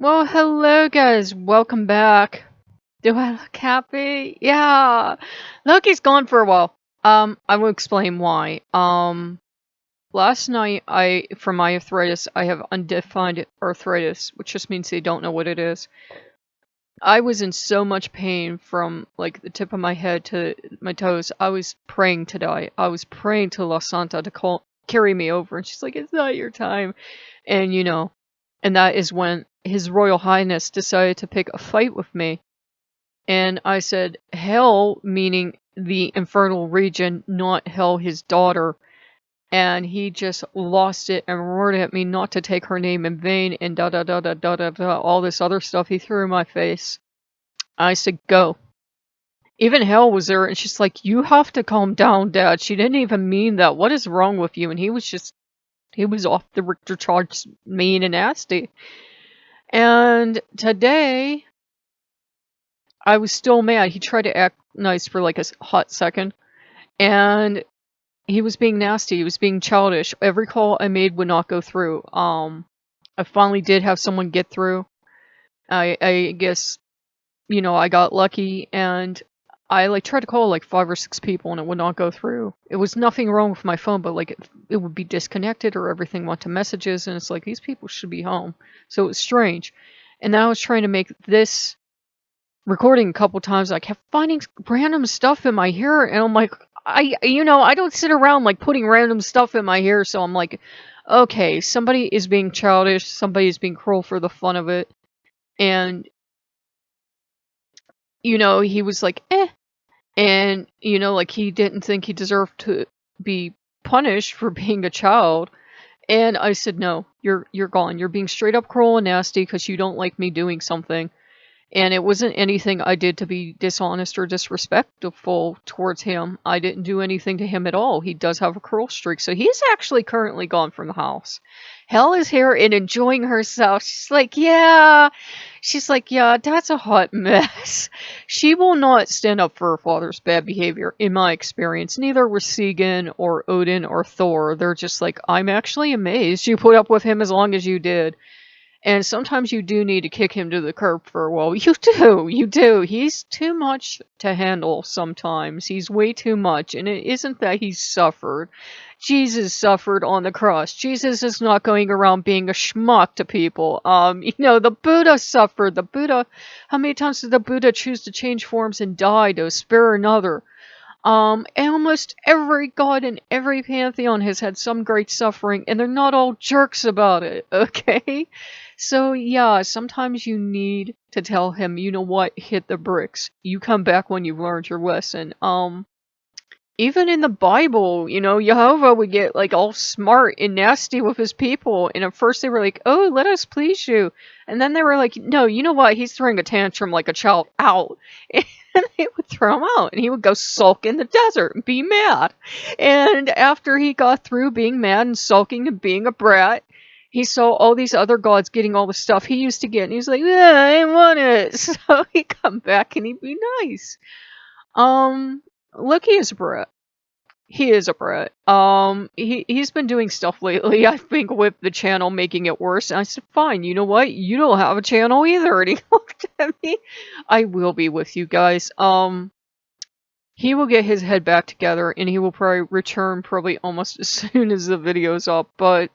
Well, hello guys, welcome back. Do I look happy? Yeah. Loki's gone for a while. I will explain why. Last night for my arthritis, I have undefined arthritis, which just means they don't know what it is. I was in so much pain from like the tip of my head to my toes. I was praying to die. I was praying to La Santa to carry me over, and she's like, "It's not your time," and and that is when His Royal Highness decided to pick a fight with me. And I said, hell, meaning the infernal region, not hell, his daughter. And he just lost it and roared at me not to take her name in vain and da da da da da da da, all this other stuff he threw in my face. I said, go. Even hell was there, and she's like, you have to calm down, Dad. She didn't even mean that. What is wrong with you? And he was off the Richter chart, mean and nasty. And today, I was still mad. He tried to act nice for like a hot second, and he was being nasty. He was being childish. Every call I made would not go through. I finally did have someone get through. I guess, I got lucky, and I like tried to call like 5 or 6 people, and it would not go through. It was nothing wrong with my phone, but like it would be disconnected, or everything went to messages, and it's like these people should be home. So it was strange. And then I was trying to make this recording a couple times. I kept finding random stuff in my hair, and I'm like, I don't sit around like putting random stuff in my hair, so I'm like, okay, somebody is being childish, somebody is being cruel for the fun of it. And he was like, and like he didn't think he deserved to be punished for being a child. And I said, no, you're gone. You're being straight up cruel and nasty because you don't like me doing something. And it wasn't anything I did to be dishonest or disrespectful towards him. I didn't do anything to him at all. He does have a cruel streak, so he's actually currently gone from the house. Hell is here and enjoying herself. She's like, yeah, that's a hot mess. She will not stand up for her father's bad behavior, in my experience. Neither was Segan or Odin or Thor. They're just like, I'm actually amazed you put up with him as long as you did. And sometimes you do need to kick him to the curb for a while. You do. He's too much to handle sometimes. He's way too much. And it isn't that he's suffered. Jesus suffered on the cross. Jesus is not going around being a schmuck to people. The Buddha suffered. How many times did the Buddha choose to change forms and die to spare another? And almost every god in every pantheon has had some great suffering, and they're not all jerks about it, okay? So yeah, sometimes you need to tell him, you know what, hit the bricks. You come back when you've learned your lesson. Even in the Bible, Jehovah would get like all smart and nasty with his people, and at first they were like, oh, let us please you. And then they were like, no, you know what, he's throwing a tantrum like a child, out. And they would throw him out, and he would go sulk in the desert and be mad. And after he got through being mad and sulking and being a brat, he saw all these other gods getting all the stuff he used to get, and he was like, yeah, I want it. So he'd come back and he'd be nice. Loki is a brat. He is a brat. He's been doing stuff lately, I think, with the channel, making it worse. And I said, fine, you know what? You don't have a channel either. And he looked at me. I will be with you guys. He will get his head back together, and he will probably return almost as soon as the video's up. But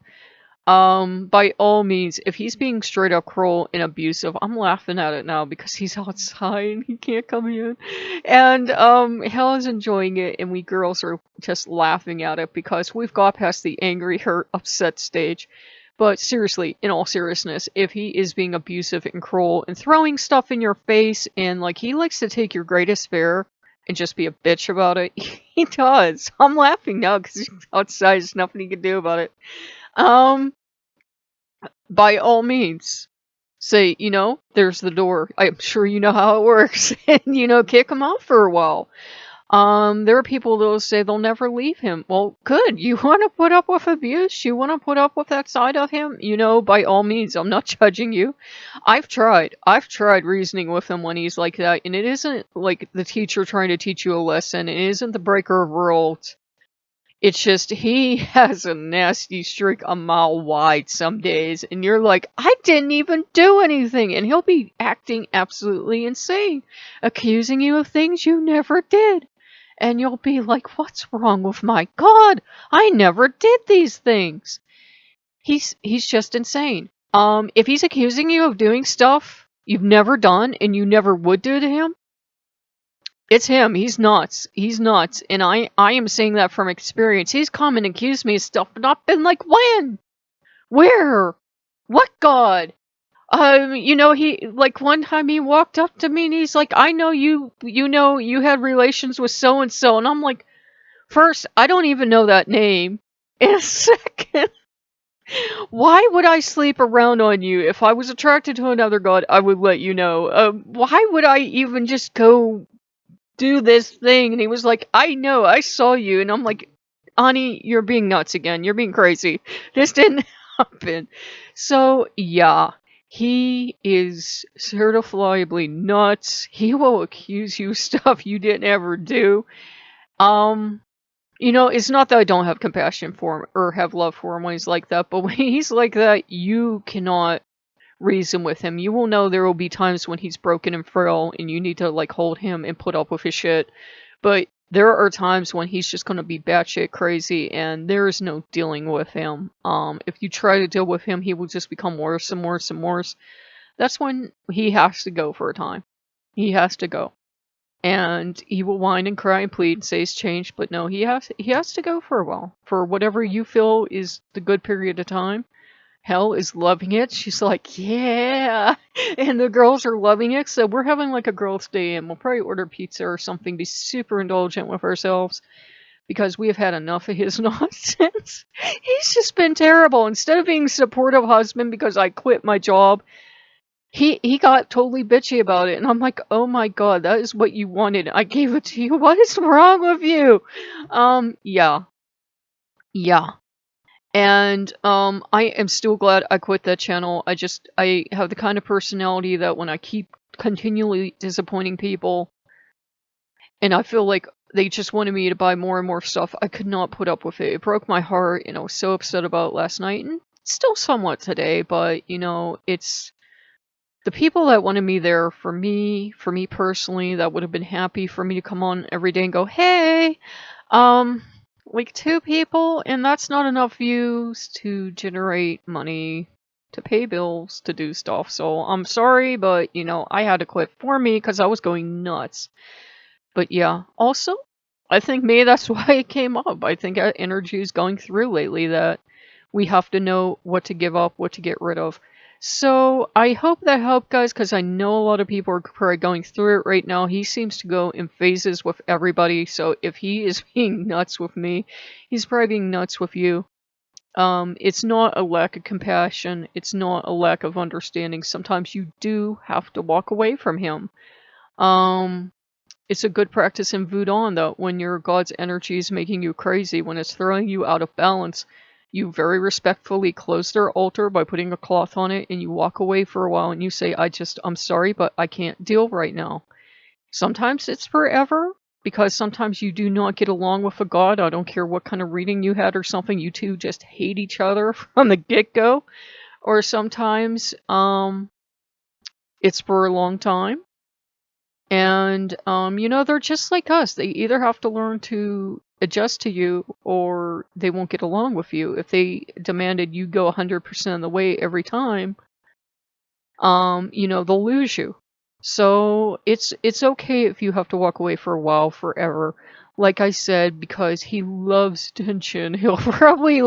by all means, if he's being straight up cruel and abusive, I'm laughing at it now because he's outside and he can't come in. And Hell is enjoying it, and we girls are just laughing at it because we've got past the angry, hurt, upset stage. But seriously, in all seriousness, if he is being abusive and cruel and throwing stuff in your face, and like he likes to take your greatest fare and just be a bitch about it, he does. I'm laughing now because he's outside. There's nothing he can do about it. By all means, say, there's the door. I'm sure you know how it works. And, kick him out for a while. There are people that will say they'll never leave him. Well, good. You want to put up with abuse? You want to put up with that side of him? By all means, I'm not judging you. I've tried reasoning with him when he's like that. And it isn't like the teacher trying to teach you a lesson. It isn't the breaker of rules. It's just he has a nasty streak a mile wide some days, and you're like, I didn't even do anything, and he'll be acting absolutely insane, accusing you of things you never did. And you'll be like, what's wrong with my God? I never did these things. He's just insane. If he's accusing you of doing stuff you've never done and you never would do to him, it's him. He's nuts. He's nuts. And I am saying that from experience. He's come and accused me of stuff, but I've been like, when? Where? What God? He, like, one time he walked up to me and he's like, I know you had relations with so-and-so. And I'm like, first, I don't even know that name. And second, why would I sleep around on you? If I was attracted to another God, I would let you know. Why would I even just go do this thing? And he was like, I know, I saw you. And I'm like, honey, you're being nuts again. You're being crazy. This didn't happen. So, yeah, he is certifiably nuts. He will accuse you of stuff you didn't ever do. It's not that I don't have compassion for him or have love for him when he's like that, but when he's like that, you cannot reason with him. You will know there will be times when he's broken and frail and you need to like hold him and put up with his shit. But there are times when he's just going to be batshit crazy and there is no dealing with him. If you try to deal with him, he will just become worse and worse and worse. That's when he has to go for a time. He has to go. And he will whine and cry and plead and say he's changed, but no, he has to go for a while. For whatever you feel is the good period of time. Hell is loving it. She's like, yeah. And the girls are loving it. So we're having like a girls' day and we'll probably order pizza or something, be super indulgent with ourselves. Because we have had enough of his nonsense. He's just been terrible. Instead of being a supportive husband because I quit my job, he got totally bitchy about it. And I'm like, oh my God, that is what you wanted. I gave it to you. What is wrong with you? Yeah. And I am still glad I quit that channel. I have the kind of personality that when I keep continually disappointing people and I feel like they just wanted me to buy more and more stuff, I could not put up with it. It broke my heart, and I was so upset about it last night, and still somewhat today, but it's the people that wanted me there for me personally, that would have been happy for me to come on every day and go, hey, like 2 people, and that's not enough views to generate money to pay bills to do stuff. So I'm sorry, but I had to quit for me because I was going nuts. But yeah, also, I think maybe that's why it came up. I think our energy is going through lately that we have to know what to give up, what to get rid of. So I hope that helped, guys, because I know a lot of people are probably going through it right now. He seems to go in phases with everybody. So if he is being nuts with me, he's probably being nuts with you. It's not a lack of compassion. It's not a lack of understanding. Sometimes you do have to walk away from him. It's a good practice in Voodoo, though, when your God's energy is making you crazy, when it's throwing you out of balance. You very respectfully close their altar by putting a cloth on it, and you walk away for a while and you say, I'm sorry, but I can't deal right now. Sometimes it's forever, because sometimes you do not get along with a God. I don't care what kind of reading you had or something, you two just hate each other from the get-go. Or sometimes it's for a long time. And, they're just like us. They either have to learn to adjust to you or they won't get along with you. If they demanded you go 100% of the way every time, they'll lose you. So it's okay if you have to walk away for a while, forever. Like I said, because he loves tension, he'll probably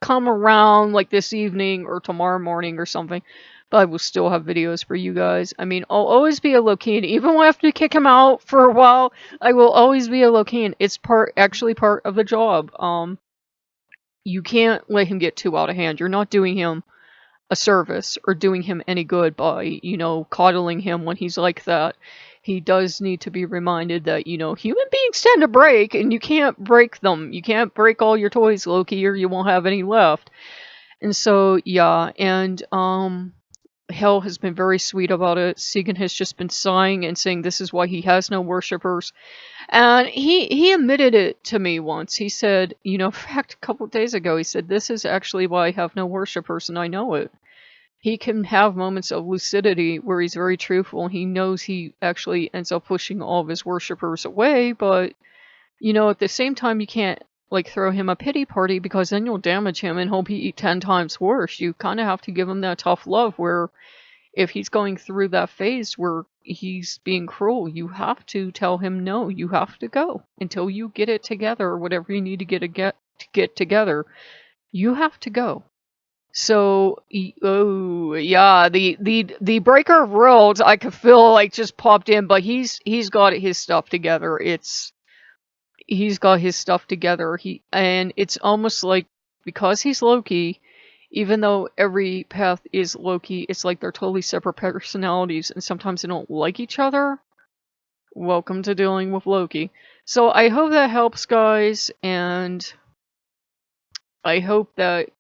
come around this evening or tomorrow morning or something. But I will still have videos for you guys. I mean, I'll always be a Lokean. Even when I have to kick him out for a while, I will always be a Lokean. It's actually part of the job. You can't let him get too out of hand. You're not doing him a service or doing him any good by, coddling him when he's like that. He does need to be reminded that, human beings tend to break, and you can't break them. You can't break all your toys, Loki, or you won't have any left. And so, yeah, and, Hell has been very sweet about it. Segan has just been sighing and saying this is why he has no worshippers. And he admitted it to me once. He said, you know, in fact, a couple of days ago, he said, this is actually why I have no worshippers, and I know it. He can have moments of lucidity where he's very truthful, and he knows he actually ends up pushing all of his worshippers away, but, you know, at the same time, you can't, like, throw him a pity party, because then you'll damage him and he'll be 10 times worse. You kind of have to give him that tough love where if he's going through that phase where he's being cruel, you have to tell him no, you have to go until you get it together, or whatever you need to get together. You have to go. So, oh yeah, the breaker of worlds I could feel like just popped in, but he's got his stuff together. He's got his stuff together. And it's almost like, because he's Loki, even though every path is Loki, it's like they're totally separate personalities, and sometimes they don't like each other. Welcome to dealing with Loki. So I hope that helps, guys, and I hope that,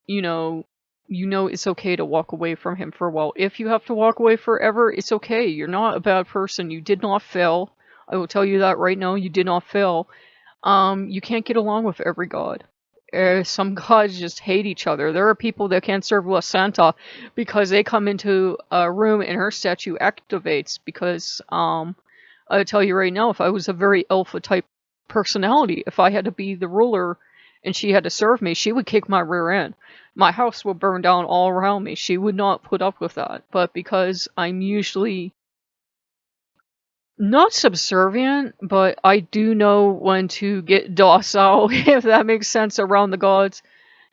you know it's okay to walk away from him for a while. If you have to walk away forever, it's okay. You're not a bad person. You did not fail. I will tell you that right now. You did not fail. You can't get along with every god. Some gods just hate each other. There are people that can't serve La Santa because they come into a room and her statue activates. Because I'll tell you right now, if I was a very alpha type personality, if I had to be the ruler and she had to serve me, she would kick my rear end. My house would burn down all around me. She would not put up with that. But because I'm usually not subservient, but I do know when to get docile, if that makes sense, around the gods.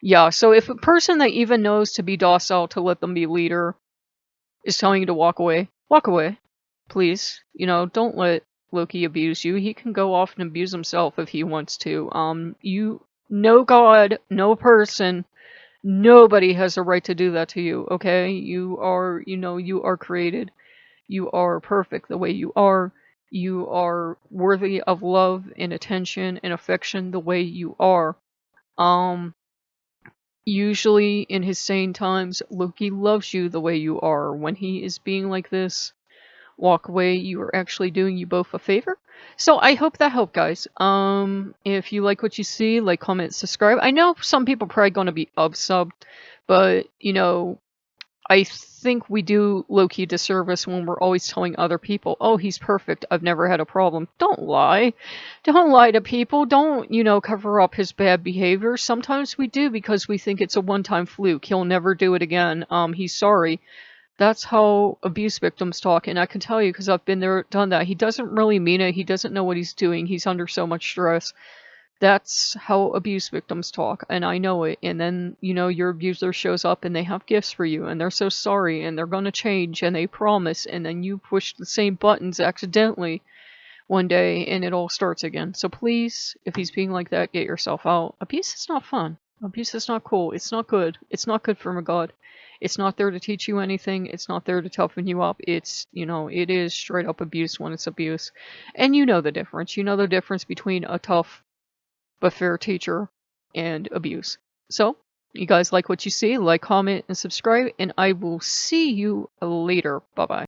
Yeah, so if a person that even knows to be docile, to let them be leader, is telling you to walk away, please. You know, don't let Loki abuse you. He can go off and abuse himself if he wants to. No god, no person, nobody has a right to do that to you, okay? You are created. You are perfect the way you are. You are worthy of love and attention and affection the way you are. Usually in his sane times, Loki loves you the way you are. When he is being like this, walk away. You are actually doing you both a favor. So I hope that helped, guys. If you like what you see, like, comment, subscribe. I know some people are probably going to be upsubbed, but, I think we do Loki a disservice when we're always telling other people, oh, he's perfect, I've never had a problem. Don't lie. Don't lie to people. Don't, cover up his bad behavior. Sometimes we do because we think it's a one-time fluke. He'll never do it again. He's sorry. That's how abuse victims talk, and I can tell you because I've been there, done that. He doesn't really mean it. He doesn't know what he's doing. He's under so much stress. That's how abuse victims talk, and I know it. And then, your abuser shows up and they have gifts for you, and they're so sorry, and they're going to change, and they promise, and then you push the same buttons accidentally one day, and it all starts again. So please, if he's being like that, get yourself out. Abuse is not fun. Abuse is not cool. It's not good. It's not good from a god. It's not there to teach you anything. It's not there to toughen you up. It's, it is straight up abuse when it's abuse. And you know the difference. You know the difference between a tough but fair teacher and abuse. So, you guys like what you see, like, comment, and subscribe, and I will see you later. Bye-bye.